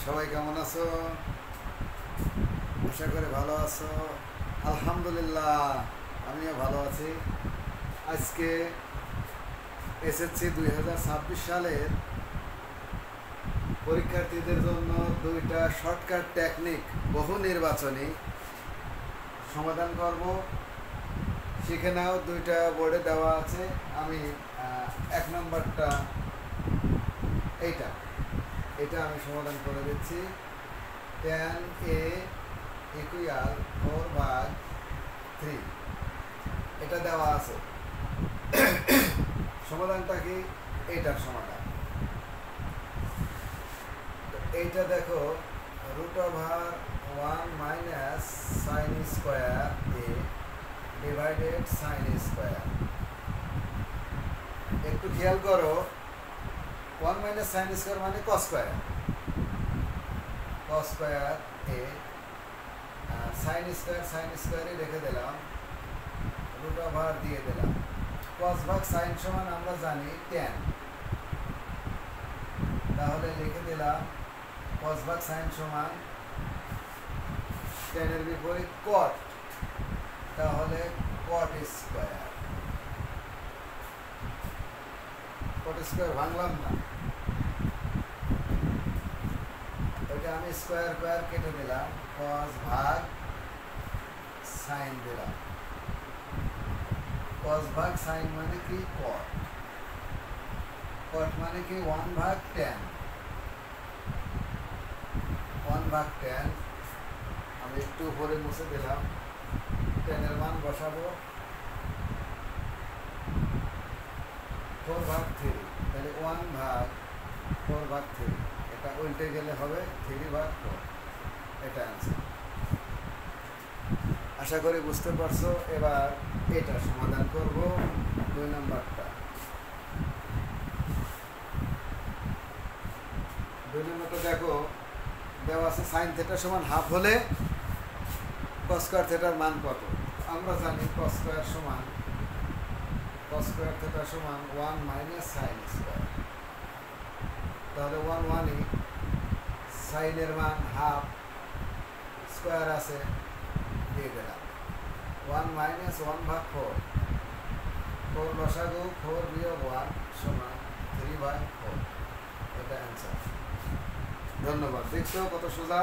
সবাই কেমন আছো? আশা করি ভালো আছো। আলহামদুলিল্লাহ, আমিও ভালো আছি। আজকে এসএসসি 2026 সালের পরীক্ষার্থীদের জন্য দুইটা শর্টকাট টেকনিক বহু নির্বাচনী সমাধান করব। শিখে নাও, দুইটা বোর্ডে দেওয়া আছে। আমি এক নম্বরটা এইটা এটা আমি সমাধান করে দিচ্ছি। tan a ইকুয়াল 4/3 এটা দেওয়া আছে। সমাধানটা কি? এইটার সমাধান এইটা দেখো, √1 মাইনাস সাইন স্কোয়ার এ ডিভাইডেড সাইন স্কোয়ার। একটু খেয়াল করো, 1 মাইনাস সাইন স্কোয়ার মানে কস স্কোয়ার এ, সাইন স্কোয়ারই রেখে দিলাম, √, দিয়ে দিলাম। কস ভাগ সাইন সমান আমরা জানি tan, তাহলে লিখে দিলাম কস ভাগ সাইন সমান tan এর বিপরীত কট, তাহলে কট স্কোয়ার ভাঙলাম না, ওইটা আমি স্কোয়ার কেটে দিলাম, কস ভাগ সাইন দিলাম। কস ভাগ সাইন মানে কি? কট মানে কি? 1/tan। 1/tan আমি একটু উপরে মুছে দিলাম, tan এর মান বসাবো 4/3, তাহলে 1/4/3। এটা উল্টে গেলে হবে 3/4। এটা অ্যান্সার। আশা করি বুঝতে পারছো। এবার এটা সমাধান করব। 2 নম্বরটা দেখো, দেওয়া আছে সাইন থিটা সমান হাফ হলে কস স্কয়ার থিটার মান কত? আমরা জানি কস স্কয়ার থিটা সমান 1 মাইনাস সাইন স্কয়ার, তাহলে 1 সাইনের মান হাফ, স্কয়ার আছে দিয়ে দিলাম, 1 মাইনাস 1/4, 4 লসাগু 4 বিয়োগ 1 সমান 3/4। এটা অ্যান্সার। ধন্যবাদ। দেখছো কত সোজা।